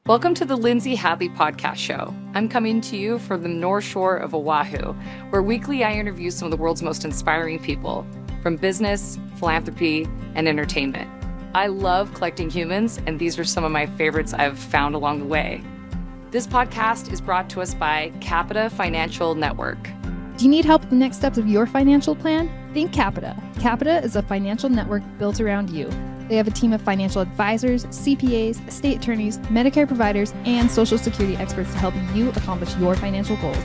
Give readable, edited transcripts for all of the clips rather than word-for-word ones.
Welcome to the Lindsay Hadley Podcast show. I'm coming to you from the North Shore of Oahu, where weekly I interview some of the world's most inspiring people from business, philanthropy, and entertainment. I love collecting humans, and these are some of my favorites I've found along the way. This podcast is brought to us by Capita Financial Network. Do you need help with the next steps of your financial plan? Think Capita. Capita is a financial network built around you. They have a team of financial advisors, CPAs, estate attorneys, Medicare providers, and Social Security experts to help you accomplish your financial goals.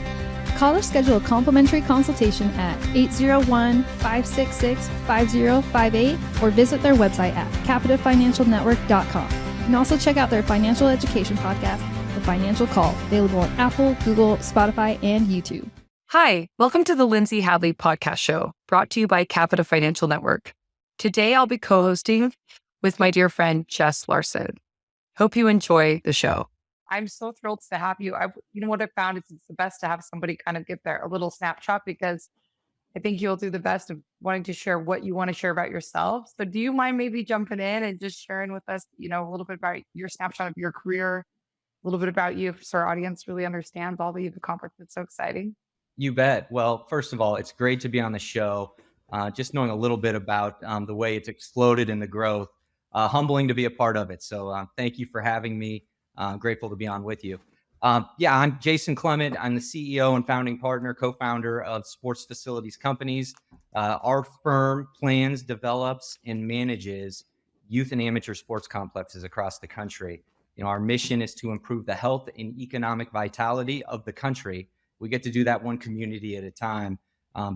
Call or schedule a complimentary consultation at 801-566-5058 or visit their website at capitafinancialnetwork.com. You can also check out their financial education podcast, The Financial Call, available on Apple, Google, Spotify, and YouTube. Hi, welcome to the Lindsay Hadley Podcast show, brought to you by Capita Financial Network. Today, I'll be co-hosting with my dear friend, Jess Larson. Hope you enjoy the show. I'm so thrilled to have you. You know what I found is it's the best to have somebody kind of give a little snapshot, because I think you'll do the best of wanting to share what you want to share about yourself. So do you mind maybe jumping in and just sharing with us, a little bit about your snapshot of your career, a little bit about you so our audience really understands all that you've accomplished? It's so exciting. You bet. Well, first of all, it's great to be on the show. Just knowing a little bit about the way it's exploded in the growth, humbling to be a part of it. So thank you for having me. Grateful to be on with you. I'm Jason Clement. I'm the CEO and founding partner, co-founder of Sports Facilities Companies. Our firm plans, develops, and manages youth and amateur sports complexes across the country. Our mission is to improve the health and economic vitality of the country. We get to do that one community at a time.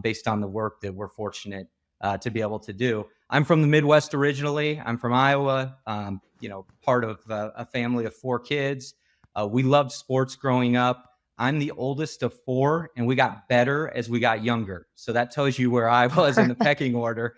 Based on the work that we're fortunate to be able to do. I'm from the Midwest originally. I'm from Iowa, part of a family of 4 kids. We loved sports growing up. I'm the oldest of 4, and we got better as we got younger. So that tells you where I was in the pecking order.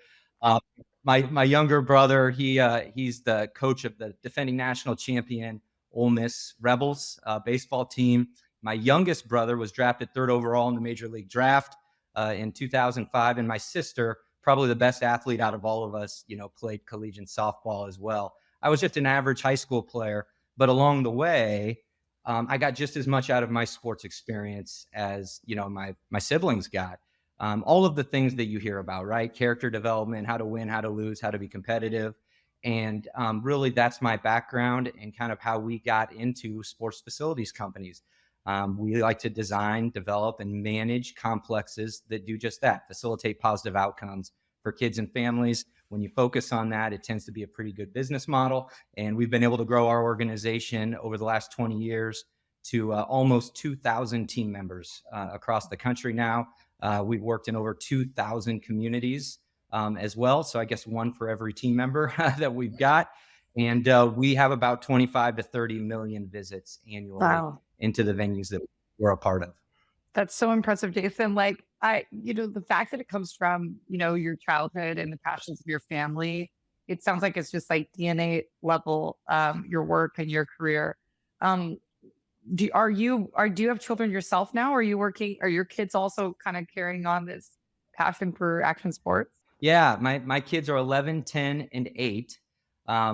My younger brother, he's the coach of the defending national champion Ole Miss Rebels baseball team. My youngest brother was drafted 3rd overall in the Major League Draft in 2005. And my sister, probably the best athlete out of all of us, played collegiate softball as well. I was just an average high school player, but along the way, I got just as much out of my sports experience as, my siblings got. All of the things that you hear about, right? Character development, how to win, how to lose, how to be competitive. And really, that's my background and kind of how we got into sports facilities companies. We like to design, develop, and manage complexes that do just that, facilitate positive outcomes for kids and families. When you focus on that, it tends to be a pretty good business model. And we've been able to grow our organization over the last 20 years to almost 2,000 team members across the country now. We've worked in over 2,000 communities as well. So I guess 1 for every team member that we've got. And we have about 25 to 30 million visits annually. Wow. Into the venues that we're a part of. That's so impressive, Jason. The fact that it comes from, your childhood and the passions of your family, it sounds like it's just like DNA level, your work and your career. Do you have children yourself now? Are you working? Are your kids also kind of carrying on this passion for action sports? Yeah, my kids are 11, 10, and 8.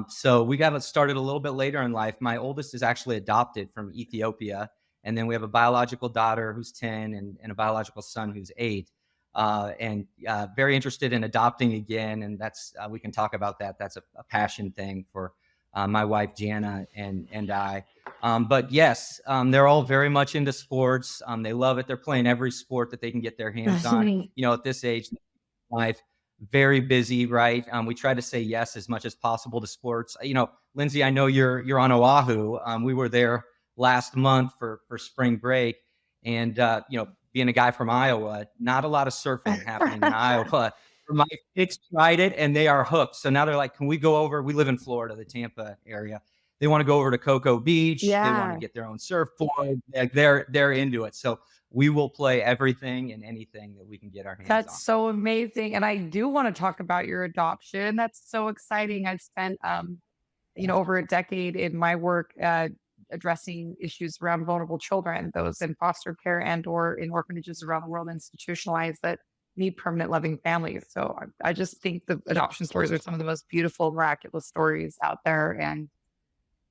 So we got started a little bit later in life. My oldest is actually adopted from Ethiopia. And then we have a biological daughter who's 10 and a biological son who's 8. Very interested in adopting again. And that's, we can talk about that. That's a passion thing for my wife, Jana, and I. But yes, they're all very much into sports. They love it. They're playing every sport that they can get their hands on, at this age in life. Very busy, right? We try to say yes as much as possible to sports. Lindsay, I know you're on Oahu. We were there last month for spring break, and being a guy from Iowa, not a lot of surfing happening in Iowa. My kids tried it and they are hooked. So now they're like, "Can we go over?" We live in Florida, the Tampa area. They want to go over to Cocoa Beach. Yeah. They want to get their own surfboard. They're into it. So we will play everything and anything that we can get our hands on. That's so amazing. And I do want to talk about your adoption. That's so exciting. I've spent, over a decade in my work addressing issues around vulnerable children, those in foster care and or in orphanages around the world, institutionalized, that need permanent loving families. So I just think the adoption stories are some of the most beautiful, miraculous stories out there. And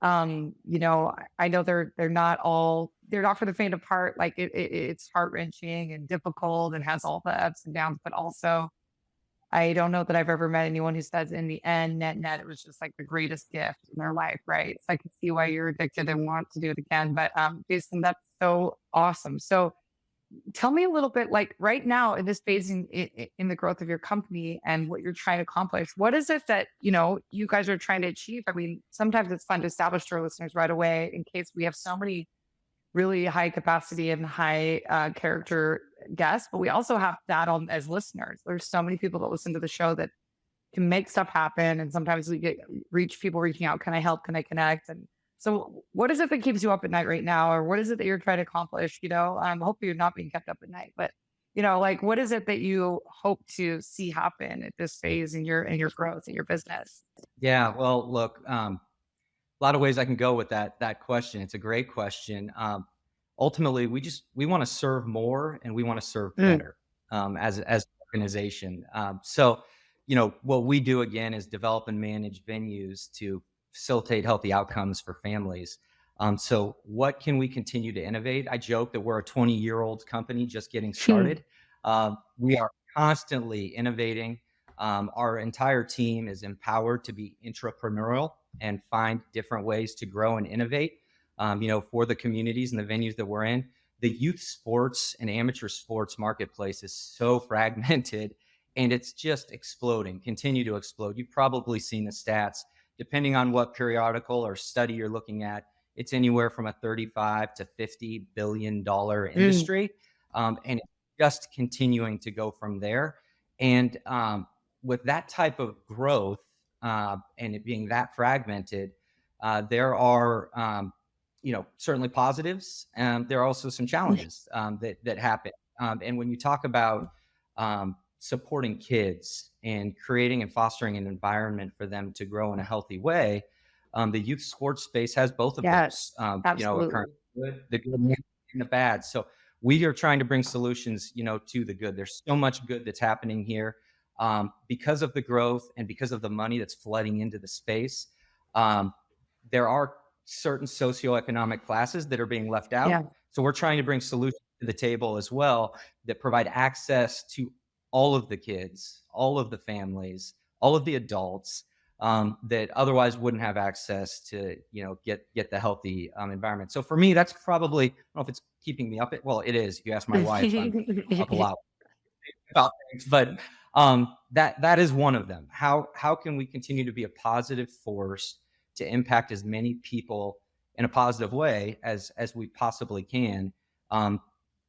I know they're not for the faint of heart. Like it's heart wrenching and difficult and has all the ups and downs, but also I don't know that I've ever met anyone who says in the end, net, it was just like the greatest gift in their life, right? So I can see why you're addicted and want to do it again. But Jason, that's so awesome. So tell me a little bit, like right now in this phase in the growth of your company and what you're trying to accomplish. What is it that you guys are trying to achieve? I mean, sometimes it's fun to establish to our listeners right away in case we have so many really high capacity and high character guests, but we also have that on as listeners. There's so many people that listen to the show that can make stuff happen. And sometimes we get people reaching out. Can I help? Can I connect? And so what is it that keeps you up at night right now? Or what is it that you're trying to accomplish? I hope you're not being kept up at night, but like what is it that you hope to see happen at this phase in your growth in your business? Yeah, well, look, a lot of ways I can go with that question. It's a great question. Ultimately, we want to serve more and we want to serve better as an organization. So, what we do again is develop and manage venues to facilitate healthy outcomes for families. So what can we continue to innovate? I joke that we're a 20-year-old company just getting started. We are constantly innovating. Our entire team is empowered to be entrepreneurial and find different ways to grow and innovate, for the communities and the venues that we're in. The youth sports and amateur sports marketplace is so fragmented and it's just exploding, continue to explode. You've probably seen the stats. Depending on what periodical or study you're looking at, it's anywhere from a $35 to $50 billion industry. And it's just continuing to go from there. And with that type of growth and it being that fragmented, there are, certainly positives. And there are also some challenges that happen. And when you talk about supporting kids and creating and fostering an environment for them to grow in a healthy way, the youth sports space has both of those. Absolutely. The good and the bad. So we are trying to bring solutions, to the good. There's so much good that's happening here because of the growth and because of the money that's flooding into the space. There are certain socioeconomic classes that are being left out. Yeah. So we're trying to bring solutions to the table as well that provide access to all of the kids, all of the families, all of the adults that otherwise wouldn't have access to, get the healthy environment. So for me, that's probably, I don't know if it's keeping me up. Well, it is. You ask my wife, I'm up a lot about things, but that is one of them. How can we continue to be a positive force to impact as many people in a positive way as we possibly can,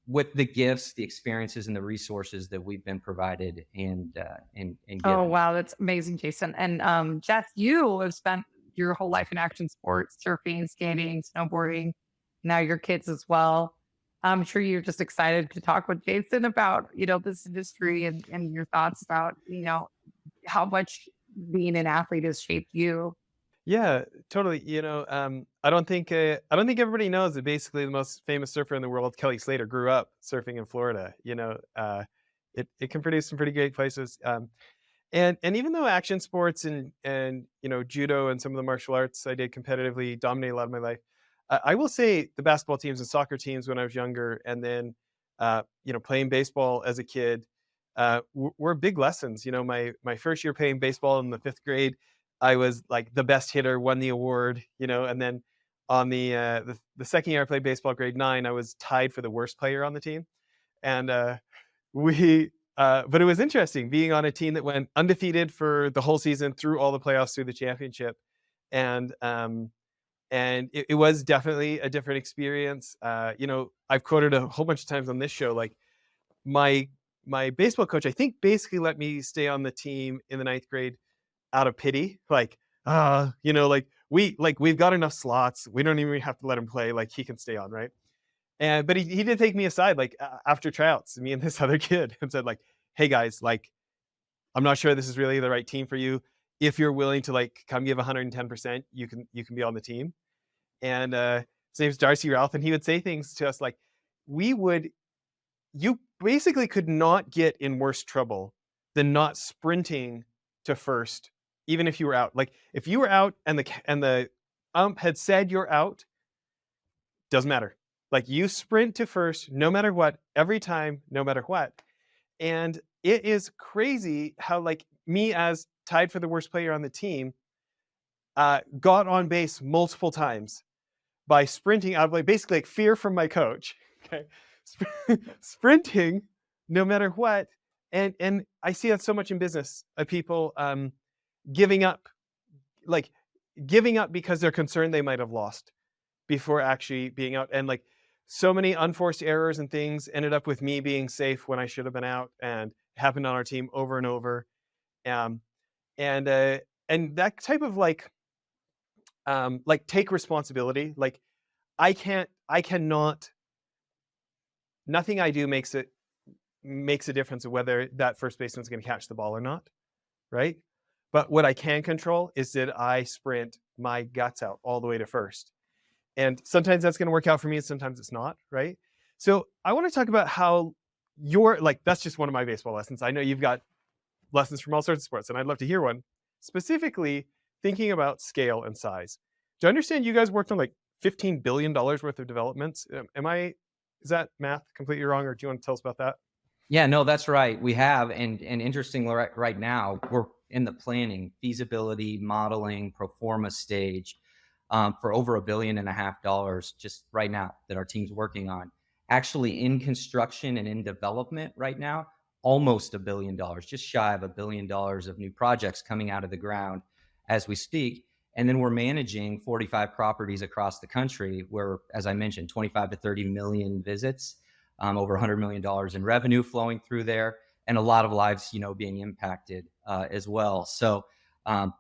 with the gifts, the experiences, and the resources that we've been provided and given. Oh, wow. That's amazing, Jason. And Jess, you have spent your whole life in action sports, surfing, skating, snowboarding, now your kids as well. I'm sure you're just excited to talk with Jason about, this industry and your thoughts about, how much being an athlete has shaped you. Yeah, totally. I don't think everybody knows that basically the most famous surfer in the world, Kelly Slater, grew up surfing in Florida. It can produce some pretty great places. And even though action sports and judo and some of the martial arts I did competitively dominate a lot of my life, I will say the basketball teams and soccer teams when I was younger, and then playing baseball as a kid, were big lessons. My first year playing baseball in the 5th grade, I was like the best hitter, won the award, and then on the second year I played baseball, grade 9, I was tied for the worst player on the team. And but it was interesting being on a team that went undefeated for the whole season, through all the playoffs, through the championship. And it was definitely a different experience. I've quoted a whole bunch of times on this show, like my baseball coach, I think, basically let me stay on the team in the 9th grade out of pity, we've got enough slots, we don't even have to let him play, like he can stay on, right? But he did take me aside, after tryouts, me and this other kid, and said, hey guys, I'm not sure this is really the right team for you. If you're willing to come give 110%, you can be on the team. And his name's Darcy Ralph, and he would say things to us like, you basically could not get in worse trouble than not sprinting to first, even if you were out. If you were out and the ump had said you're out, doesn't matter. Like, you sprint to first, no matter what, every time, no matter what. And it is crazy how, like, me as tied for the worst player on the team, got on base multiple times by sprinting out of, like, basically like fear from my coach. Okay, sprinting no matter what. And I see that so much in business of people giving up, like giving up because they're concerned they might have lost before actually being out. And like, so many unforced errors and things ended up with me being safe when I should have been out, and happened on our team over and over. Um, and that type of like take responsibility. Like, I cannot, nothing I do makes a difference of whether that first baseman's going to catch the ball or not, right? But what I can control is that I sprint my guts out all the way to first. And sometimes that's going to work out for me, and sometimes it's not, right? So I want to talk about how that's just one of my baseball lessons. I know you've got lessons from all sorts of sports, and I'd love to hear one. Specifically, thinking about scale and size. Do I understand you guys worked on like $15 billion worth of developments? Is that math completely wrong, or do you want to tell us about that? Yeah, no, that's right. We have, and interesting right now, we're in the planning, feasibility, modeling, pro forma stage for over $1.5 billion just right now that our team's working on. Actually in construction and in development right now, almost $1 billion, just shy of $1 billion of new projects coming out of the ground as we speak. And then we're managing 45 properties across the country where, as I mentioned, 25 to 30 million visits, over $100 million in revenue flowing through there, and a lot of lives, being impacted as well. So,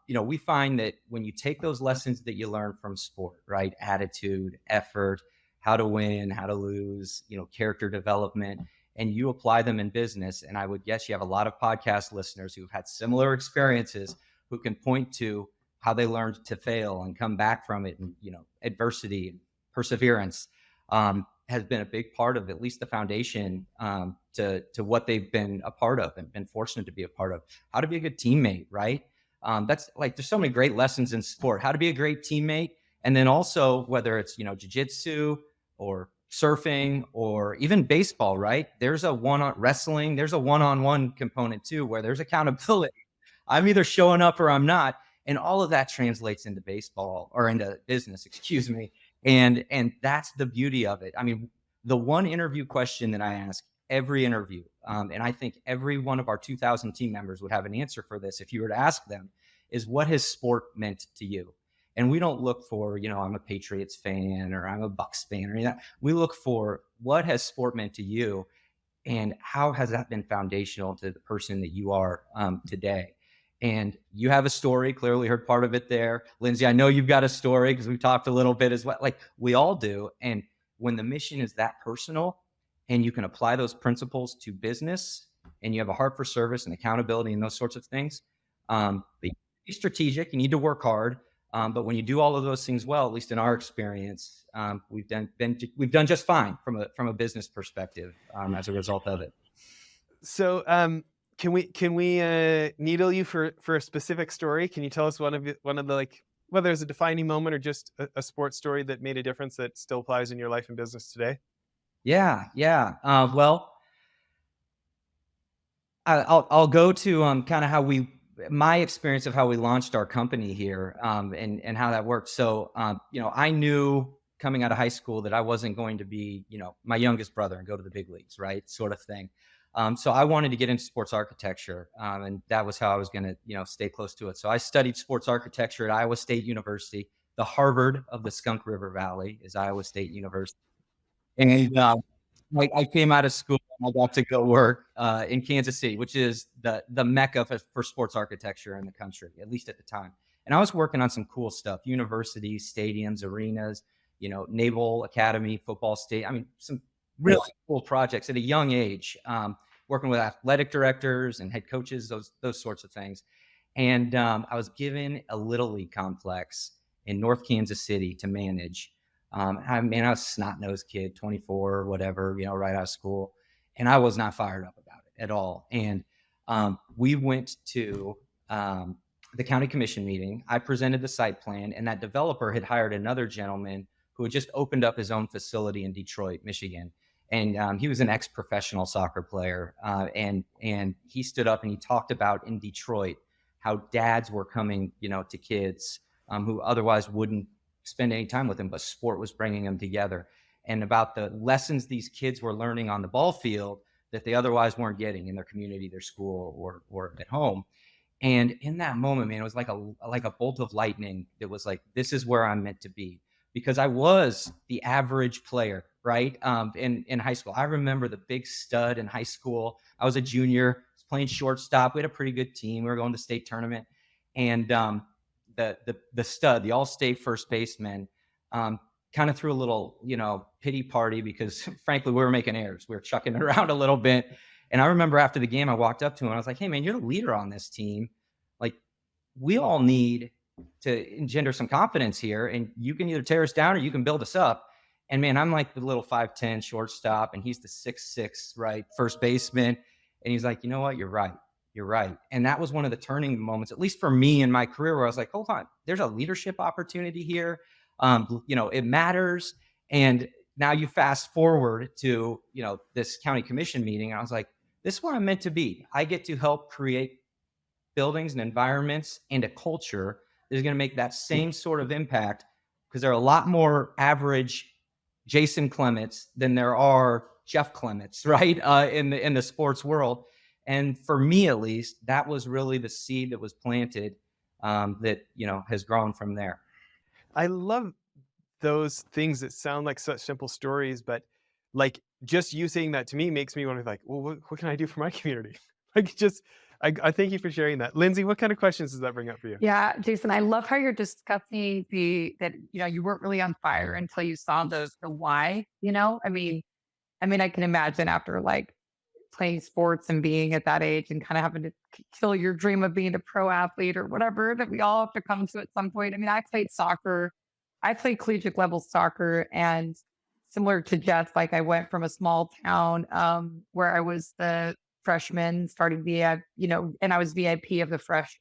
we find that when you take those lessons that you learn from sport, right? Attitude, effort, how to win, how to lose, character development, and you apply them in business. And I would guess you have a lot of podcast listeners who've had similar experiences who can point to how they learned to fail and come back from it. And, adversity and perseverance has been a big part of at least the foundation to what they've been a part of and been fortunate to be a part of. How to be a good teammate, right? That's like, there's so many great lessons in sport, how to be a great teammate. And then also whether it's, jiu-jitsu or surfing or even baseball, right? There's a wrestling, there's a one-on-one component too, where there's accountability. I'm either showing up or I'm not. And all of that translates into baseball or into business, excuse me. And that's the beauty of it. I mean, the one interview question that I ask every interview, and I think every one of our 2,000 team members would have an answer for this if you were to ask them, is what has sport meant to you? And we don't look for, I'm a Patriots fan or I'm a Bucks fan or anything like that. We look for what has sport meant to you and how has that been foundational to the person that you are today. And you have a story, clearly heard part of it there. Lindsay, I know you've got a story because we've talked a little bit as well. Like we all do. And when the mission is that personal and you can apply those principles to business and you have a heart for service and accountability and those sorts of things, be strategic, you need to work hard. But when you do all of those things well, at least in our experience, we've done just fine from a business perspective as a result of it. So, can we needle you for a specific story? Can you tell us one of the, like, whether it's a defining moment or just a sports story that made a difference that still applies in your life and business today? Yeah. Well, I'll go to kind of my experience of how we launched our company here and how that worked. So, I knew coming out of high school that I wasn't going to be, my youngest brother and go to the big leagues, right? Sort of thing. So I wanted to get into sports architecture, and that was how I was going to, stay close to it. So I studied sports architecture at Iowa State University. The Harvard of the Skunk River Valley is Iowa State University. And I came out of school and I got to go work in Kansas City, which is the mecca for sports architecture in the country, at least at the time. And I was working on some cool stuff: universities, stadiums, arenas, Naval Academy, football state. I mean, some really cool projects at a young age, working with athletic directors and head coaches, those sorts of things. And I was given a little league complex in North Kansas City to manage. I was a snot-nosed kid, 24 or whatever, right out of school. And I was not fired up about it at all. And we went to the county commission meeting, I presented the site plan, and that developer had hired another gentleman who had just opened up his own facility in Detroit, Michigan. And he was an ex-professional soccer player. And he stood up and he talked about in Detroit how dads were coming, to kids who otherwise wouldn't spend any time with them, but sport was bringing them together, and about the lessons these kids were learning on the ball field that they otherwise weren't getting in their community, their school, or at home. And in that moment, man, it was like a bolt of lightning. It was like, this is where I'm meant to be, because I was the average player, right? In high school. I remember the big stud in high school. I was a junior, playing shortstop. We had a pretty good team. We were going to state tournament. And the stud, the all-state first baseman, kind of threw a little, pity party because frankly, we were making errors. We were chucking it around a little bit. And I remember after the game, I walked up to him and I was like, hey man, you're the leader on this team. Like, we all need to engender some confidence here, and you can either tear us down or you can build us up. And man, I'm like the little 5'10" shortstop, and he's the 6'6", right, first baseman. And he's like, you know what? You're right. You're right. And that was one of the turning moments, at least for me in my career, where I was like, hold on, there's a leadership opportunity here. It matters. And now you fast forward to, this county commission meeting. And I was like, this is where I'm meant to be. I get to help create buildings and environments and a culture that is going to make that same sort of impact, because there are a lot more average Jason Clements than there are Jeff Clements, right? In the sports world. And for me, at least, that was really the seed that was planted that, has grown from there. I love those things that sound like such simple stories, but like just you saying that to me makes me want to be like, well, what can I do for my community? I thank you for sharing that. Lindsay, what kind of questions does that bring up for you? Yeah, Jason, I love how you're discussing that you weren't really on fire until you saw the why, I mean, I can imagine after like playing sports and being at that age and kind of having to kill your dream of being a pro athlete or whatever that we all have to come to at some point. I mean, I played soccer. I played collegiate level soccer, and similar to Jeff, like I went from a small town where I was the freshman starting and I was VIP of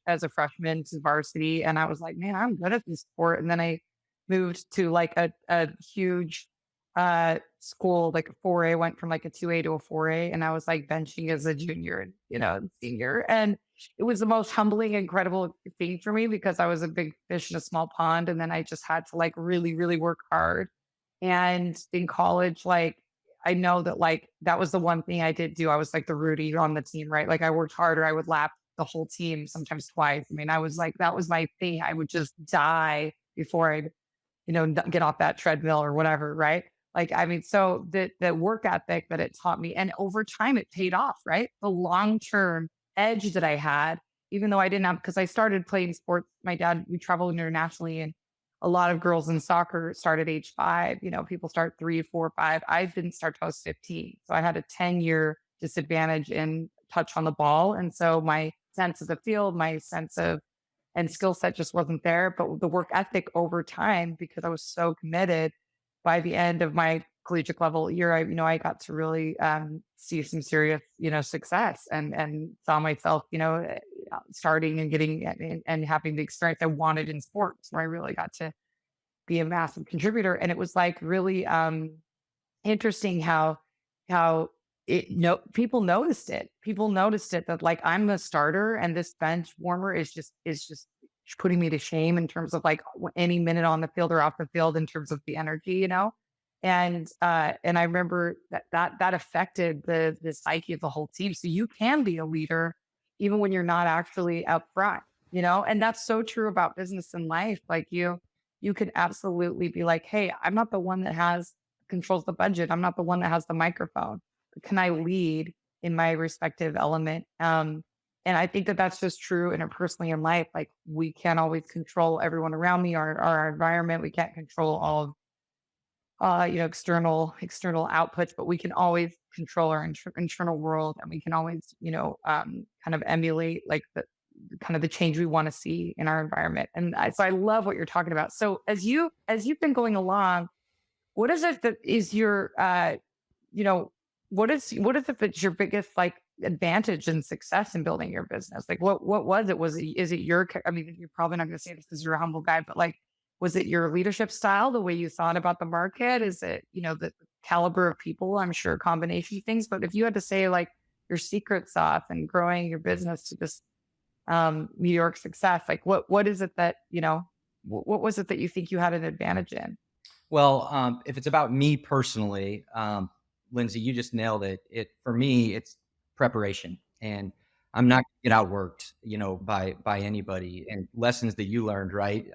as a freshman to varsity. And I was like, man, I'm good at this sport. And then I moved to like a huge school, like a 4A, went from like a 2A to a 4A. And I was like benching as a junior and, senior. And it was the most humbling, incredible thing for me, because I was a big fish in a small pond. And then I just had to like really, really work hard. And in college, like, I know that like, that was the one thing I did do. I was like the Rudy on the team, right? Like I worked harder. I would lap the whole team, sometimes twice. I mean, I was like, that was my thing. I would just die before I'd, get off that treadmill or whatever. Right. Like, I mean, so the work ethic that it taught me, and over time it paid off, right? The long-term edge that I had, even though I didn't have, because I started playing sports. My dad, we traveled internationally, and a lot of girls in soccer start at age 5. People start 3, 4, 5. I didn't start till I was 15. So I had a 10-year disadvantage in touch on the ball. And so my sense of the field, my sense of and skill set just wasn't there. But the work ethic over time, because I was so committed, by the end of my collegiate level year, I got to really see some serious, success and saw myself, starting and getting and having the experience I wanted in sports, where I really got to be a massive contributor. And it was like really interesting how people noticed it. People noticed it, that like I'm the starter and this bench warmer is just putting me to shame in terms of like any minute on the field or off the field in terms of the energy, and I remember that affected the psyche of the whole team. So you can be a leader even when you're not actually up front, and that's so true about business and life. Like you could absolutely be like, hey, I'm not the one that controls the budget. I'm not the one that has the microphone, but can I lead in my respective element? And I think that that's just true interpersonally in life. Like we can't always control everyone around me, our environment. We can't control all of, external outputs, but we can always control our internal world, and we can always, kind of emulate like the change we want to see in our environment. And so I love what you're talking about. So as you've been going along, what is it that is your, what is it that's your biggest like advantage and success in building your business? Like, what was it? Is it your, I mean, you're probably not going to say this because you're a humble guy, but like, was it your leadership style, the way you thought about the market? Is it, the caliber of people? I'm sure a combination of things, but if you had to say like your secret sauce and growing your business to this meteoric success, like what is it that, what was it that you think you had an advantage in? Well, if it's about me personally, Lindsay, you just nailed it. For me, it's preparation, and I'm not gonna get outworked, by anybody, and lessons that you learned, right,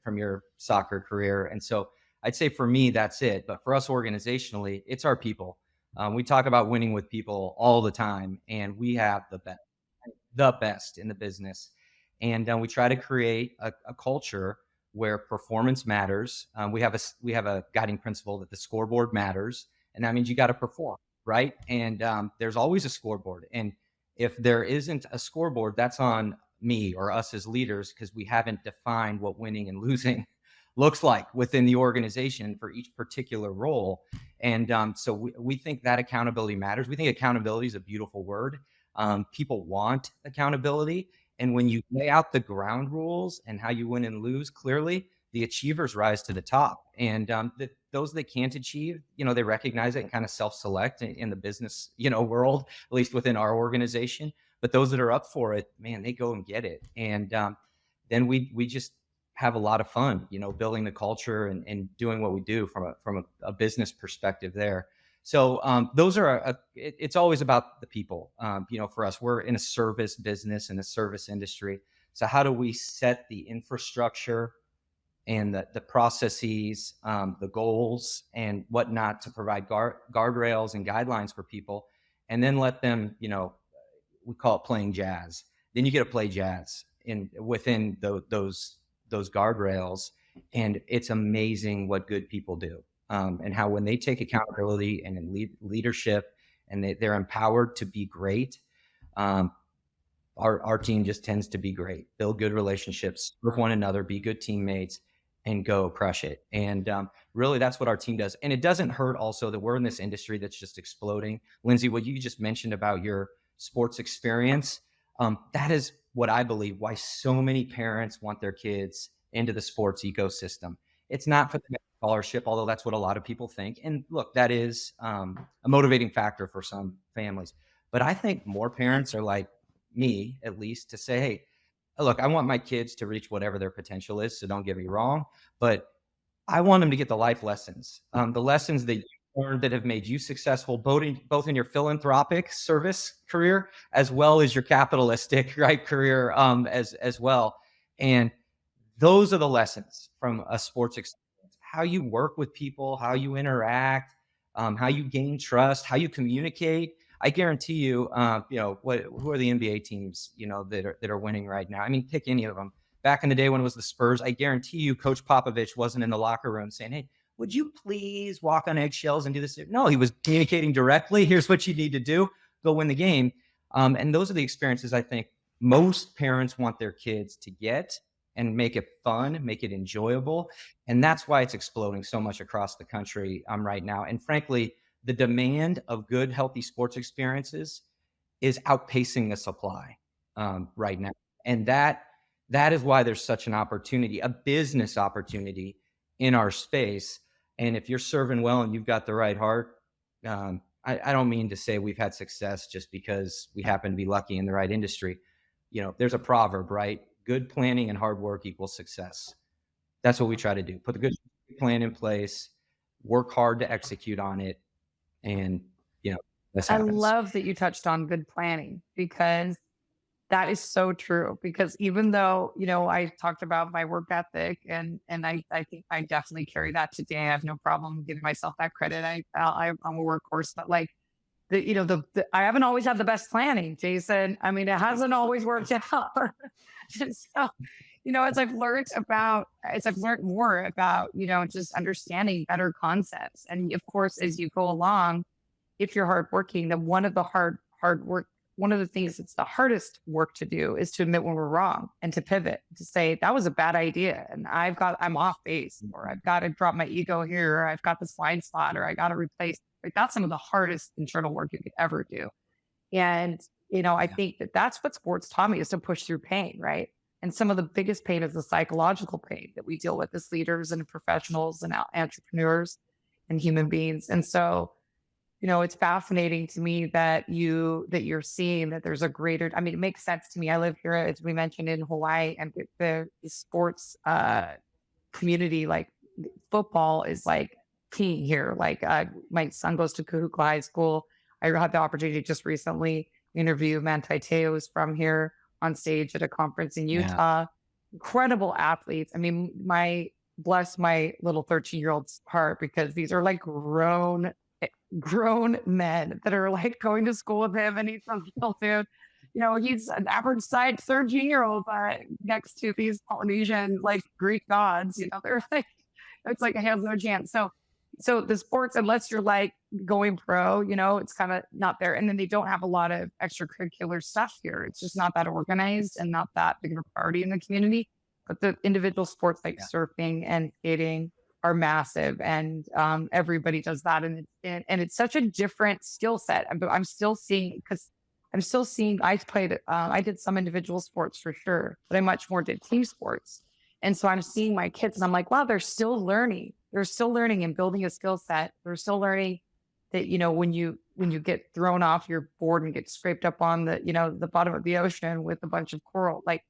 from your soccer career. And so I'd say for me, that's it. But for us organizationally, it's our people. We talk about winning with people all the time, and we have the best in the business. And we try to create a culture where performance matters. We have a guiding principle that the scoreboard matters, and that means you got to perform, right? And there's always a scoreboard. And if there isn't a scoreboard, that's on me or us as leaders, because we haven't defined what winning and losing looks like within the organization for each particular role. And so we think that accountability matters. We think accountability is a beautiful word. People want accountability. And when you lay out the ground rules and how you win and lose clearly, the achievers rise to the top. And those that can't achieve, they recognize it and kind of self-select in the business, world, at least within our organization. But those that are up for it, man, they go and get it. And then we just have a lot of fun, building the culture and doing what we do from a business perspective there. So those are, it's always about the people. For us, we're in a service business, in a service industry. So how do we set the infrastructure and the processes, the goals and whatnot to provide guardrails and guidelines for people, and then let them, we call it playing jazz. Then you get to play jazz within those guardrails. And it's amazing what good people do. And how when they take accountability and in leadership and they're empowered to be great, our team just tends to be great, build good relationships with one another, be good teammates, and go crush it. And really, that's what our team does. And it doesn't hurt also that we're in this industry that's just exploding. Lindsay, what you just mentioned about your sports experience, that is what I believe why so many parents want their kids into the sports ecosystem. It's not for the scholarship, although that's what a lot of people think. And look, that is a motivating factor for some families. But I think more parents are like me, at least, to say, hey, look, I want my kids to reach whatever their potential is. So don't get me wrong, but I want them to get the life lessons, the lessons that you learned that have made you successful, both in your philanthropic service career, as well as your capitalistic career as well. And those are the lessons from a sports experience. How you work with people, how you interact, how you gain trust, how you communicate. I guarantee you, who are the NBA teams, that are winning right now? I mean, pick any of them. Back in the day when it was the Spurs, I guarantee you, Coach Popovich wasn't in the locker room saying, "Hey, would you please walk on eggshells and do this?" No, he was communicating directly. Here's what you need to do. Go win the game. And those are the experiences I think most parents want their kids to get and make it fun, make it enjoyable. And that's why it's exploding so much across the country right now. And frankly, the demand of good, healthy sports experiences is outpacing the supply right now. And that is why there's such an opportunity, a business opportunity in our space. And if you're serving well and you've got the right heart, I don't mean to say we've had success just because we happen to be lucky in the right industry. There's a proverb, right? Good planning and hard work equals success. That's what we try to do. Put the good plan in place, work hard to execute on it. And, this happens. I love that you touched on good planning, because that is so true. Because even though, I talked about my work ethic and I think I definitely carry that today. I have no problem giving myself that credit. I'm a workhorse, but like, I haven't always had the best planning, Jason. I mean, it hasn't always worked out. So, as I've learned more about, just understanding better concepts. And of course, as you go along, if you're hardworking, then one of the things that's the hardest work to do is to admit when we're wrong and to pivot, to say that was a bad idea and I'm off base, or I've got to drop my ego here, or I've got this blind spot, or I got to replace. Like, that's some of the hardest internal work you could ever do. And, I think that that's what sports taught me, is to push through pain, right? And some of the biggest pain is the psychological pain that we deal with as leaders and professionals and entrepreneurs and human beings. And so, it's fascinating to me that you're seeing that there's a greater, I mean, it makes sense to me. I live here, as we mentioned, in Hawaii, and the sports community, like football is like key here. Like my son goes to Kahuku High School. I had the opportunity just recently interview Manti Te'o's from here on stage at a conference in Utah. Yeah. Incredible athletes. I mean, bless my little 13-year-old's heart, because these are like grown men that are like going to school with him, and he's from dude. He's an average size 13-year-old next to these Polynesian, like Greek gods. They're like, it's like I have no chance. So the sports, unless you're like going pro, it's kind of not there. And then they don't have a lot of extracurricular stuff here. It's just not that organized and not that big of a priority in the community. But the individual sports like surfing and skating are massive, and everybody does that. And it's such a different skill set. I'm still seeing, I did some individual sports for sure, but I much more did team sports. And so I'm seeing my kids and I'm like, wow, they're still learning. They're still learning and building a skill set. They're still learning that, when you get thrown off your board and get scraped up on the bottom of the ocean with a bunch of coral, like,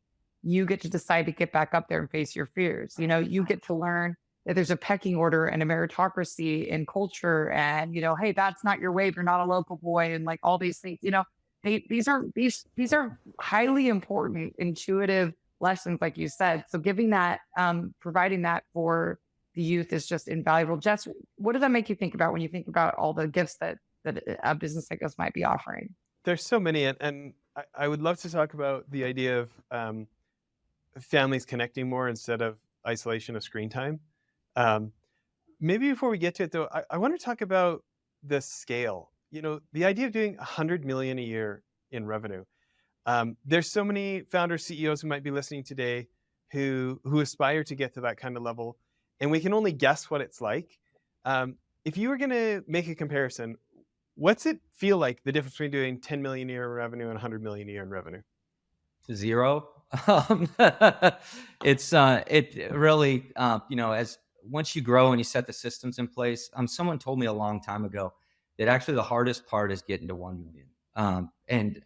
you get to decide to get back up there and face your fears. You get to learn that there's a pecking order and a meritocracy in culture, and, hey, that's not your wave. You're not a local boy, and like all these things, these are highly important, intuitive lessons, like you said. So giving that, providing that for the youth is just invaluable. Jess, what does that make you think about when you think about all the gifts that a business like this might be offering? There's so many, and I would love to talk about the idea of families connecting more instead of isolation of screen time. Maybe before we get to it, though, I want to talk about the scale. The idea of doing 100 million a year in revenue. There's so many founders, CEOs who might be listening today who aspire to get to that kind of level, and we can only guess what it's like. If you were going to make a comparison, what's it feel like, the difference between doing 10 million a year in revenue and 100 million a year in revenue? Zero. It really, as once you grow and you set the systems in place, someone told me a long time ago that actually the hardest part is getting to 1 million. And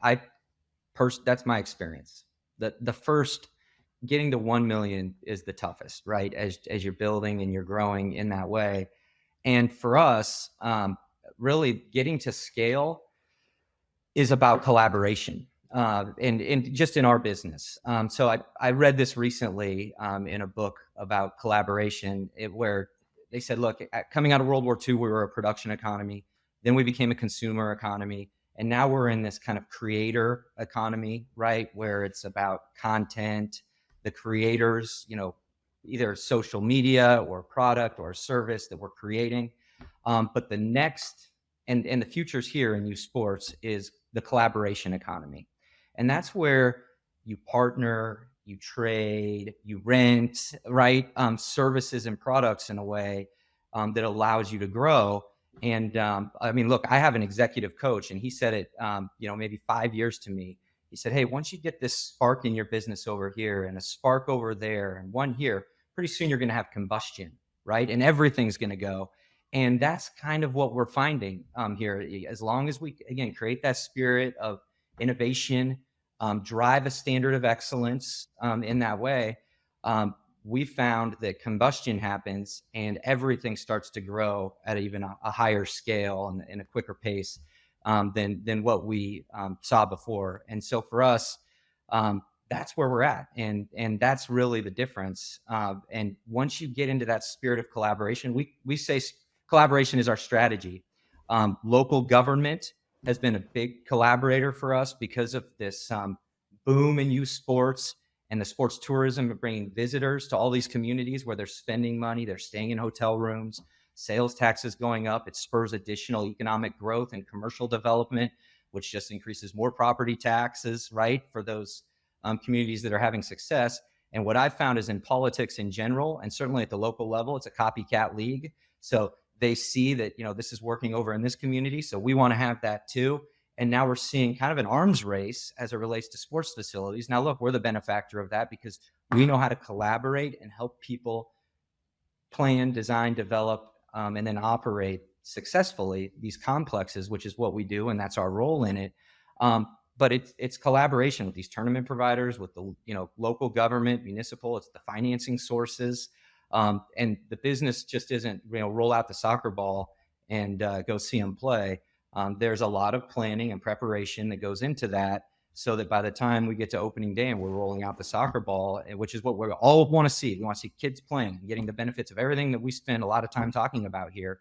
that's my experience. The first, getting to 1 million is the toughest, right? As you're building and you're growing in that way. And for us, really getting to scale is about collaboration. And just in our business. So I read this recently in a book about collaboration, where they said, look, coming out of World War II, we were a production economy. Then we became a consumer economy. And now we're in this kind of creator economy, right? Where it's about content, the creators, either social media or product or service that we're creating. But the next, and the future's here in youth sports, is the collaboration economy. And that's where you partner, you trade, you rent, right? Services and products in a way that allows you to grow. And look, I have an executive coach, and he said it, maybe 5 years to me. He said, hey, once you get this spark in your business over here and a spark over there and one here, pretty soon you're going to have combustion, right? And everything's going to go. And that's kind of what we're finding here. As long as we, again, create that spirit of innovation, drive a standard of excellence in that way, we found that combustion happens and everything starts to grow at even a higher scale and in a quicker pace than what we saw before. And so for us, that's where we're at. And that's really the difference. And once you get into that spirit of collaboration, we say collaboration is our strategy. Local government has been a big collaborator for us because of this boom in youth sports and the sports tourism of bringing visitors to all these communities where they're spending money, they're staying in hotel rooms, sales taxes going up. It spurs additional economic growth and commercial development, which just increases more property taxes, right, for those communities that are having success. And what I've found is in politics in general, and certainly at the local level, it's a copycat league. So they see that, this is working over in this community, so we want to have that too. And now we're seeing kind of an arms race as it relates to sports facilities. Now, look, we're the benefactor of that because we know how to collaborate and help people plan, design, develop, and then operate successfully these complexes, which is what we do, and that's our role in it. But it's collaboration with these tournament providers, with the local government, municipal. It's the financing sources, and the business just isn't roll out the soccer ball and go see them play. There's a lot of planning and preparation that goes into that, so that by the time we get to opening day and we're rolling out the soccer ball, which is what we all want to see. We want to see kids playing, getting the benefits of everything that we spend a lot of time talking about here.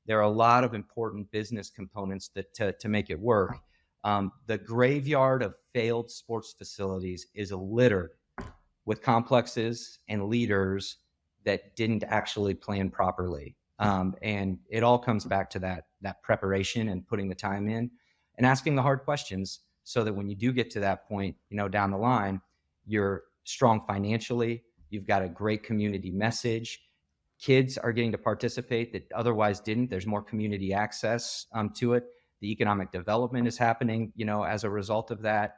There are a lot of important business components that to make it work. The graveyard of failed sports facilities is littered with complexes and leaders that didn't actually plan properly. And it all comes back to that preparation and putting the time in and asking the hard questions, so that when you do get to that point, down the line, you're strong financially, you've got a great community message, kids are getting to participate that otherwise didn't. There's more community access to it. The economic development is happening, as a result of that.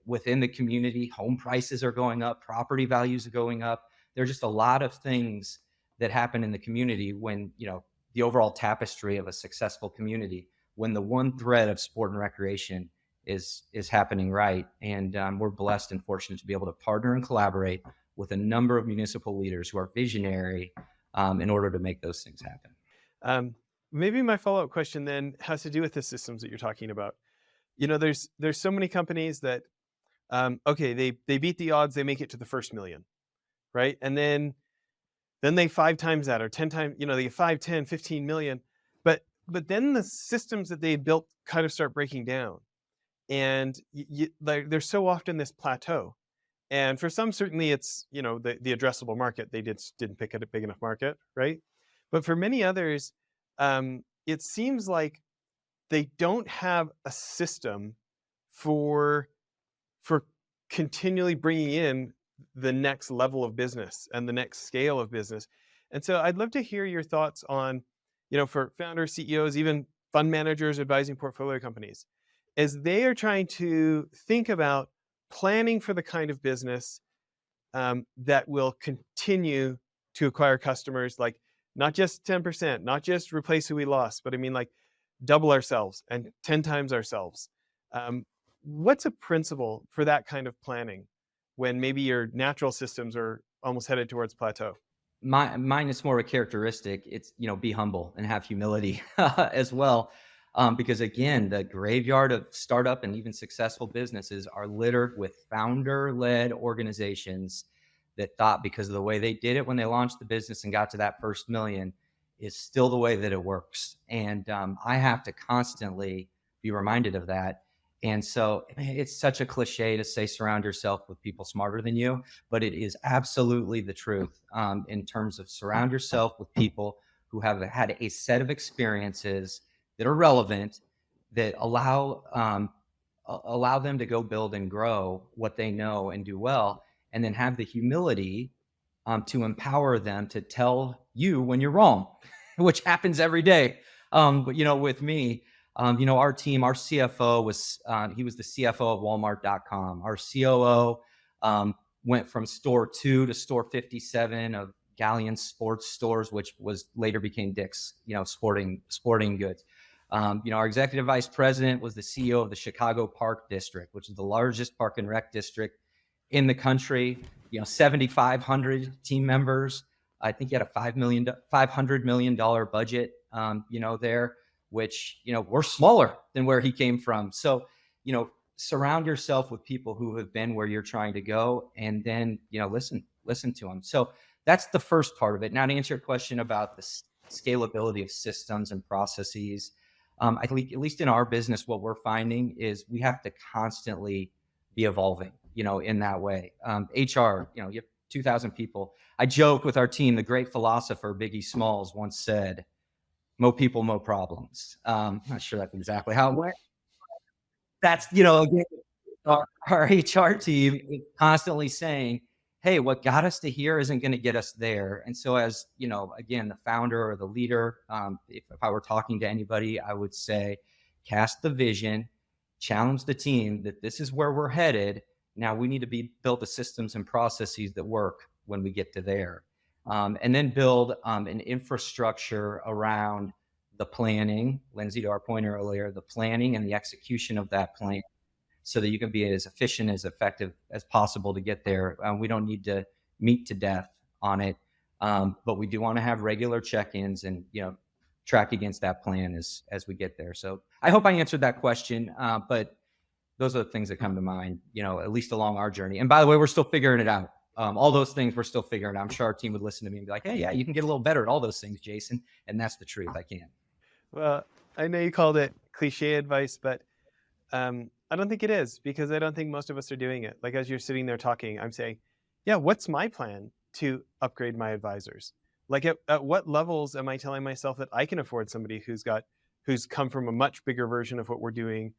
Within the community, home prices are going up, property values are going up. There are just a lot of things that happen in the community when, the overall tapestry of a successful community, when the one thread of sport and recreation is happening right. And we're blessed and fortunate to be able to partner and collaborate with a number of municipal leaders who are visionary in order to make those things happen. Maybe my follow-up question then has to do with the systems that you're talking about. There's so many companies that, they beat the odds, they make it to the first million, right? And then they 5 times that, or 10 times, they get 5, 10, 15 million. But then the systems that they built kind of start breaking down. And there's so often this plateau. And for some, certainly it's, the addressable market. They didn't pick a big enough market, right? But for many others, it seems like they don't have a system for continually bringing in the next level of business and the next scale of business. And so I'd love to hear your thoughts on, for founders, CEOs, even fund managers advising portfolio companies, as they are trying to think about planning for the kind of business that will continue to acquire customers, like not just 10%, not just replace who we lost, but like double ourselves and 10 times ourselves. What's a principle for that kind of planning when maybe your natural systems are almost headed towards plateau? Mine is more a characteristic. It's, be humble and have humility as well. Because again, the graveyard of startup and even successful businesses are littered with founder-led organizations that thought because of the way they did it when they launched the business and got to that first million is still the way that it works. And I have to constantly be reminded of that. And so it's such a cliche to say surround yourself with people smarter than you, but it is absolutely the truth in terms of surround yourself with people who have had a set of experiences that are relevant, that allow them to go build and grow what they know and do well, and then have the humility to empower them to tell you when you're wrong, which happens every day. But with me, our team, our CFO he was the CFO of Walmart.com. Our COO went from store 2 to store 57 of Galleon Sports Stores, which was later became Dick's, sporting goods. Our executive vice president was the CEO of the Chicago Park District, which is the largest park and rec district in the country. 7,500 team members. I think he had a $500 million budget, there, which, we're smaller than where he came from. So, surround yourself with people who have been where you're trying to go, and then, listen to them. So that's the first part of it. Now, to answer your question about the scalability of systems and processes, I think at least in our business, what we're finding is we have to constantly be evolving, in that way. HR, you have 2,000 people. I joke with our team, the great philosopher Biggie Smalls once said, "Mo people, mo problems." I'm not sure that's exactly how it went. That's, again, our HR team is constantly saying, hey, what got us to here isn't going to get us there. And so as, again, the founder or the leader, if I were talking to anybody, I would say, cast the vision, challenge the team that this is where we're headed. Now we need to build the systems and processes that work when we get to there. And then build an infrastructure around the planning, Lindsay, to our point earlier, the planning and the execution of that plan, so that you can be as efficient, as effective as possible to get there. We don't need to meet to death on it, but we do want to have regular check-ins and, track against that plan as we get there. So I hope I answered that question, but those are the things that come to mind, at least along our journey. And by the way, we're still figuring it out. All those things we're still figuring out. I'm sure our team would listen to me and be like, hey, yeah, you can get a little better at all those things, Jason. And that's the truth. I can. Well, I know you called it cliche advice, but I don't think it is, because I don't think most of us are doing it. Like, as you're sitting there talking, I'm saying, yeah, what's my plan to upgrade my advisors? Like, at what levels am I telling myself that I can afford somebody who's come from a much bigger version of what we're doing,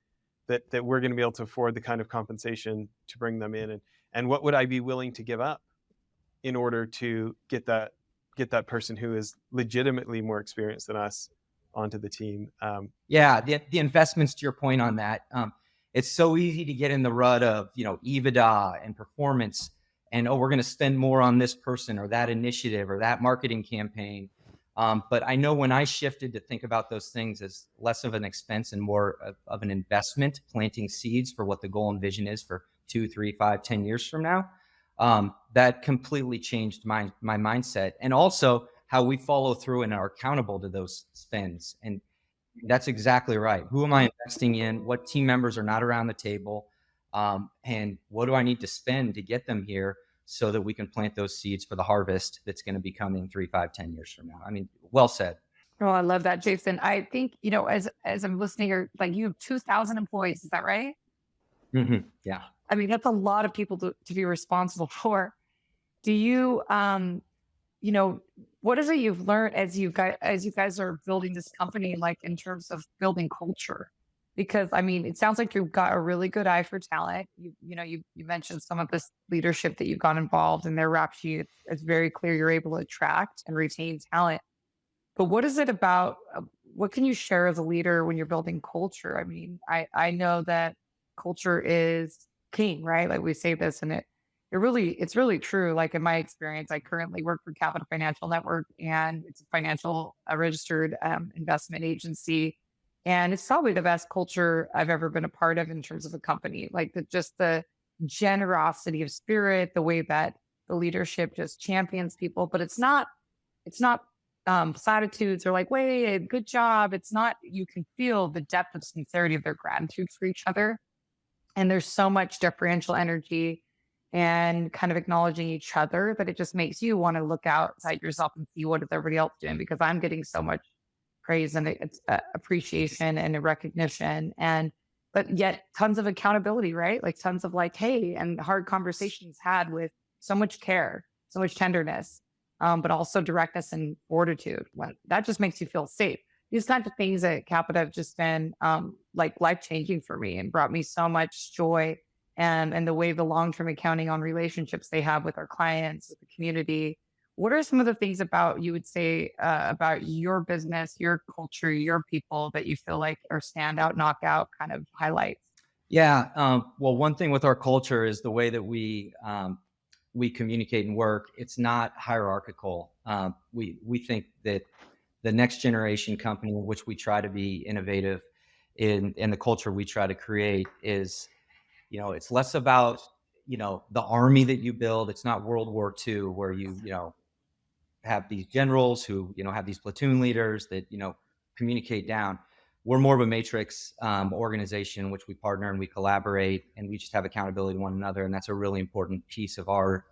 that we're going to be able to afford the kind of compensation to bring them in, and what would I be willing to give up in order to get that person who is legitimately more experienced than us onto the team. Yeah, the investments, to your point on that, it's so easy to get in the rut of, EBITDA and performance, and, we're going to spend more on this person or that initiative or that marketing campaign. But I know when I shifted to think about those things as less of an expense and more of an investment, planting seeds for what the goal and vision is for 2, 3, 5, 10 years from now, that completely changed my mindset, and also how we follow through and are accountable to those spends. And that's exactly right. Who am I investing in? What team members are not around the table? And what do I need to spend to get them here, so that we can plant those seeds for the harvest that's going to be coming 3, 5, 10 years from now? I mean, well said. Oh, I love that, Jason. I think, as I'm listening here, like, you have 2,000 employees. Is that right? Mm-hmm. Yeah. I mean, that's a lot of people to be responsible for. Do you, what is it you've learned as you guys are building this company, like, in terms of building culture? Because, I mean, it sounds like you've got a really good eye for talent. You mentioned some of this leadership that you've got involved in their rap sheet. It's very clear you're able to attract and retain talent. But what is it about? What can you share as a leader when you're building culture? I mean, I know that culture is king, right? Like, we say this, and it's really true. Like, in my experience, I currently work for Capital Financial Network, and it's a registered investment agency. And it's probably the best culture I've ever been a part of in terms of a company. Like, the generosity of spirit, the way that the leadership just champions people. But it's not platitudes or like, wait, good job. It's not. You can feel the depth of sincerity of their gratitude for each other. And there's so much differential energy and kind of acknowledging each other that it just makes you want to look outside yourself and see what is everybody else doing, because I'm getting so much praise and it's appreciation and a recognition, but yet tons of accountability, right? Like, tons of like, hey, and hard conversations had with so much care, so much tenderness, but also directness and fortitude. That just makes you feel safe. These kinds of things at Capita have just been like life-changing for me and brought me so much joy, and the way the long-term accounting on relationships they have with our clients, with the community. What are some of the things you would say about your business, your culture, your people that you feel like are standout, knockout kind of highlights? Yeah. Well, one thing with our culture is the way that we communicate and work. It's not hierarchical. We think that the next generation company, in which we try to be innovative in the culture we try to create, is, it's less about, the army that you build. It's not World War II, where you have these generals who, have these platoon leaders that, communicate down. We're more of a matrix organization in which we partner and we collaborate, and we just have accountability to one another. And that's a really important piece of our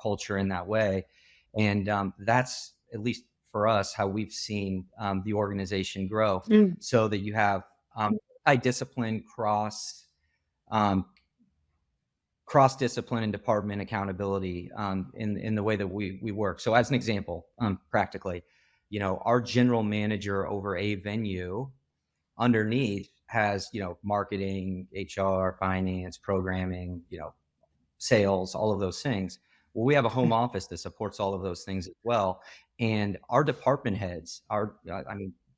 culture in that way. And that's, at least for us, how we've seen the organization grow, so that you have multi-discipline, cross-discipline and department accountability in the way that we work. So as an example, practically, our general manager over a venue underneath has, marketing, HR, finance, programming, sales, all of those things. Well, we have a home office that supports all of those things as well. And our department heads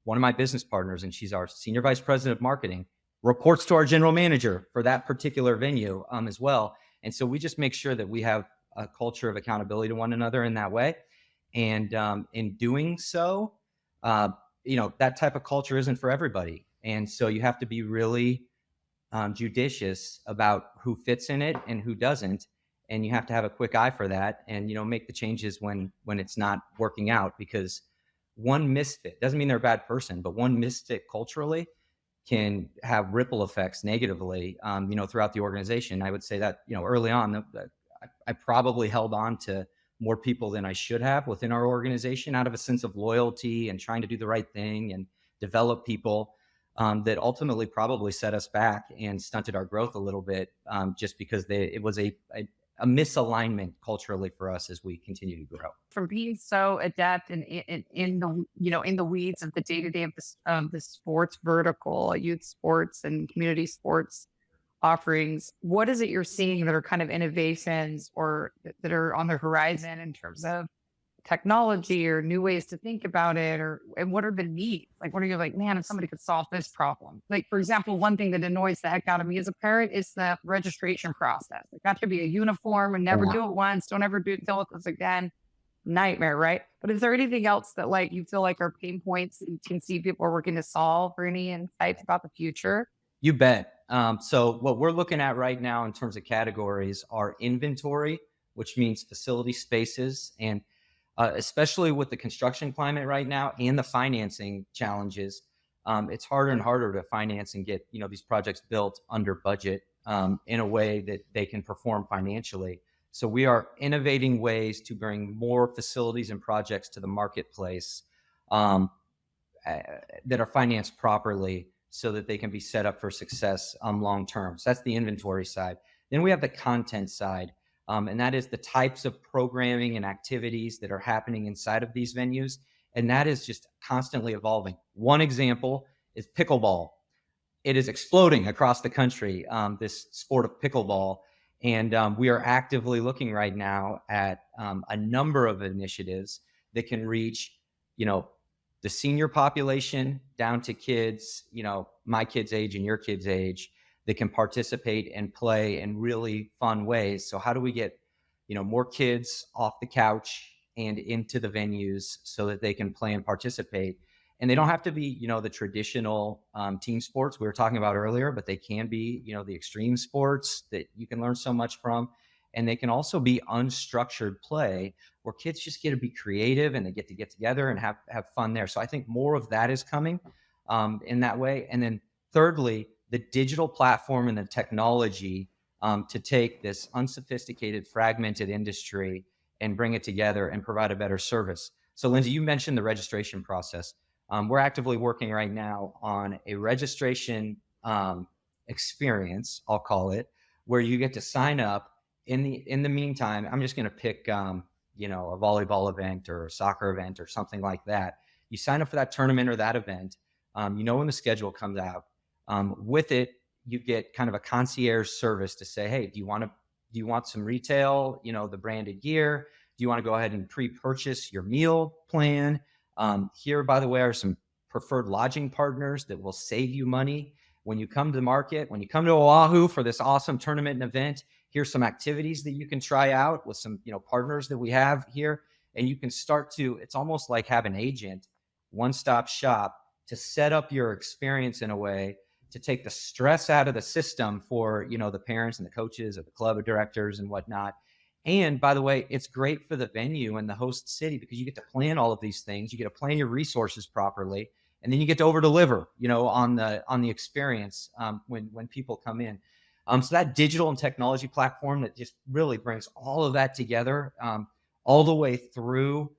one of my business partners, and she's our senior vice president of marketing, reports to our general manager for that particular venue as well. And so we just make sure that we have a culture of accountability to one another in that way. And in doing so, that type of culture isn't for everybody. And so you have to be really judicious about who fits in it and who doesn't. And you have to have a quick eye for that and, make the changes when it's not working out, because one misfit doesn't mean they're a bad person, but one misfit culturally can have ripple effects negatively, throughout the organization. I would say that, early on, I probably held on to more people than I should have within our organization out of a sense of loyalty and trying to do the right thing and develop people that ultimately probably set us back and stunted our growth a little bit, just because it was a misalignment culturally for us as we continue to grow. From being so adept in the weeds of the day-to-day of the sports vertical, youth sports and community sports offerings, what is it you're seeing that are kind of innovations or that are on the horizon in terms of technology or new ways to think about it, and what are the needs? Like, what are you like, man, if somebody could solve this problem? Like, for example, one thing that annoys the heck out of me as a parent is the registration process. Like, that should be a uniform and never do it once. Don't ever deal with this again. Nightmare, right? But is there anything else that like you feel like are pain points that you can see people are working to solve, or any insights about the future? You bet. So what we're looking at right now in terms of categories are inventory, which means facility spaces, and especially with the construction climate right now and the financing challenges, it's harder and harder to finance and get these projects built under budget in a way that they can perform financially. So we are innovating ways to bring more facilities and projects to the marketplace that are financed properly, so that they can be set up for success long term. So that's the inventory side. Then we have the content side. And that is the types of programming and activities that are happening inside of these venues. And that is just constantly evolving. One example is pickleball. It is exploding across the country, this sport of pickleball. And we are actively looking right now at a number of initiatives that can reach, the senior population down to kids, my kid's age and your kid's age, that can participate and play in really fun ways. So how do we get, more kids off the couch and into the venues so that they can play and participate? And they don't have to be, the traditional team sports we were talking about earlier, but they can be, the extreme sports that you can learn so much from. And they can also be unstructured play where kids just get to be creative and they get together and have fun there. So I think more of that is coming in that way. And then thirdly, the digital platform and the technology to take this unsophisticated, fragmented industry and bring it together and provide a better service. So Lindsay, you mentioned the registration process. We're actively working right now on a registration experience, I'll call it, where you get to sign up. In the meantime, I'm just going to pick, a volleyball event or a soccer event or something like that. You sign up for that tournament or that event. When the schedule comes out. With it, you get kind of a concierge service to say, hey, do you want some retail, the branded gear? Do you want to go ahead and pre-purchase your meal plan? Here, by the way, are some preferred lodging partners that will save you money when you come to the market, when you come to Oahu for this awesome tournament and event. Here's some activities that you can try out with some, partners that we have here. And you can start to, it's almost like have an agent, one-stop shop to set up your experience in a way to take the stress out of the system for, the parents and the coaches or the club of directors and whatnot. And by the way, it's great for the venue and the host city because you get to plan all of these things. You get to plan your resources properly, and then you get to over deliver, on the experience when people come in. So that digital and technology platform that just really brings all of that together, all the way through,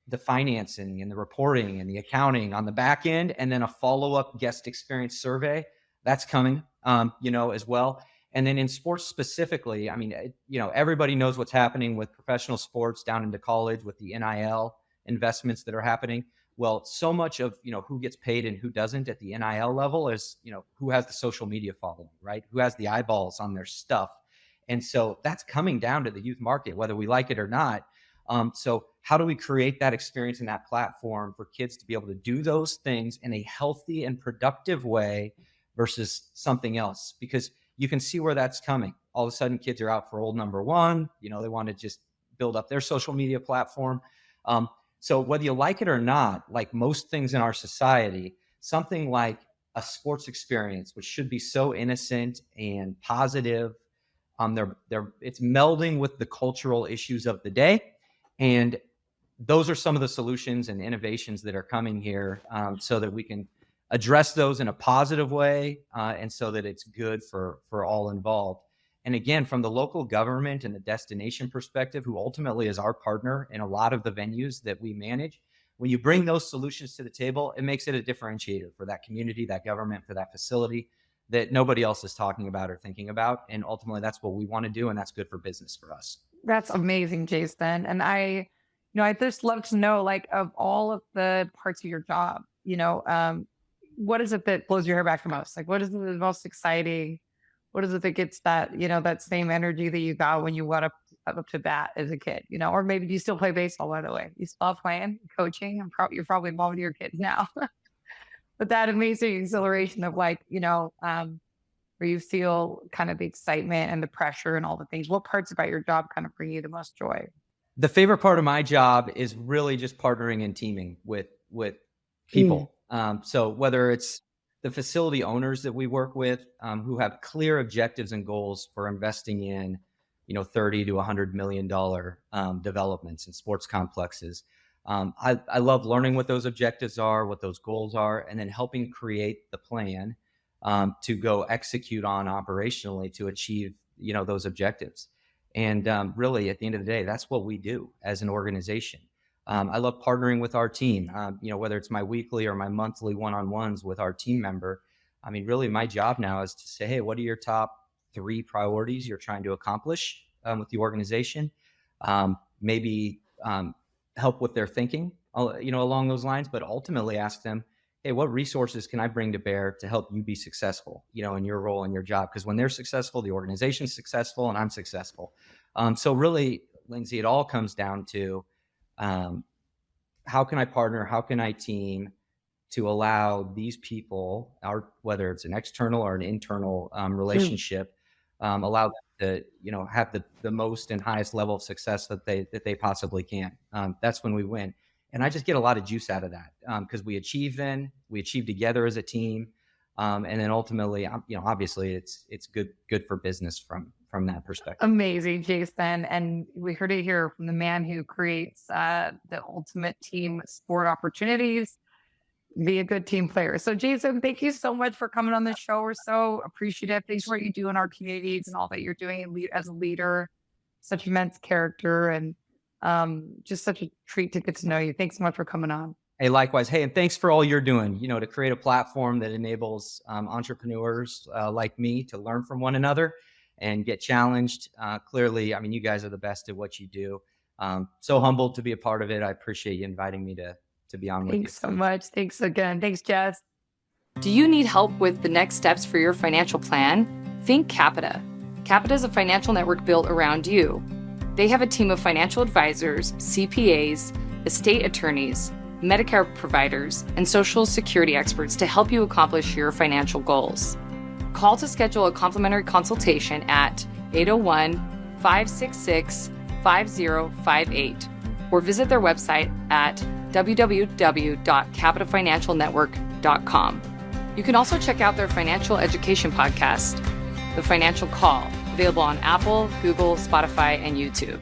the financing and the reporting and the accounting on the back end, and then a follow-up guest experience survey that's coming, as well. And then in sports specifically, everybody knows what's happening with professional sports down into college with the NIL investments that are happening. Well, so much of, who gets paid and who doesn't at the NIL level is, who has the social media following, right? Who has the eyeballs on their stuff. And so that's coming down to the youth market, whether we like it or not. So how do we create that experience and that platform for kids to be able to do those things in a healthy and productive way versus something else? Because you can see where that's coming. All of a sudden, kids are out for old number one. They want to just build up their social media platform. So whether you like it or not, like most things in our society, something like a sports experience, which should be so innocent and positive, it's melding with the cultural issues of the day. And those are some of the solutions and innovations that are coming here, so that we can address those in a positive way, and so that it's good for all involved. And again, from the local government and the destination perspective, who ultimately is our partner in a lot of the venues that we manage, when you bring those solutions to the table, it makes it a differentiator for that community, that government, for that facility that nobody else is talking about or thinking about. And ultimately, that's what we want to do, and that's good for business for us. That's amazing, Jason. And I just love to know, like, of all of the parts of your job, what is it that blows your hair back the most? Like, what is the most exciting? What is it that gets that, that same energy that you got when you went up to bat as a kid, or maybe do you still play baseball, by the way? You still playing, coaching, and you're probably involved with your kids now. But that amazing exhilaration of, like, where you feel kind of the excitement and the pressure and all the things. What parts about your job kind of bring you the most joy? The favorite part of my job is really just partnering and teaming with people. So whether it's the facility owners that we work with, who have clear objectives and goals for investing in, $30 to $100 million developments and sports complexes. I love learning what those objectives are, what those goals are, and then helping create the plan to go execute on operationally to achieve, those objectives. And really, at the end of the day, that's what we do as an organization. I love partnering with our team, whether it's my weekly or my monthly one-on-ones with our team member. I mean, really, my job now is to say, hey, what are your top 3 priorities you're trying to accomplish with the organization? Maybe help with their thinking, along those lines, but ultimately ask them, hey, what resources can I bring to bear to help you be successful, in your role and your job? Because when they're successful, the organization's successful and I'm successful. So really, Lindsay, it all comes down to how can I partner? How can I team to allow these people, whether it's an external or an internal relationship, allow them to, have the most and highest level of success that they possibly can. That's when we win. And I just get a lot of juice out of that, because we achieve together as a team. And then ultimately, obviously it's good for business from that perspective. Amazing, Jason. And we heard it here from the man who creates the ultimate team sport opportunities. Be a good team player. So Jason, thank you so much for coming on the show. We're so appreciative. Thanks for what you do in our communities and all that you're doing as a leader, such immense character, and just such a treat to get to know you. Thanks so much for coming on. Hey, likewise. Hey, and thanks for all you're doing, to create a platform that enables entrepreneurs like me to learn from one another and get challenged. Clearly, I mean, you guys are the best at what you do. So humbled to be a part of it. I appreciate you inviting me to be on with you. Thanks so much. Thanks again. Thanks, Jess. Do you need help with the next steps for your financial plan? Think Capita. Capita is a financial network built around you. They have a team of financial advisors, CPAs, estate attorneys, Medicare providers, and Social Security experts to help you accomplish your financial goals. Call to schedule a complimentary consultation at 801-566-5058 or visit their website at www.capitafinancialnetwork.com. You can also check out their financial education podcast, The Financial Call, available on Apple, Google, Spotify, and YouTube.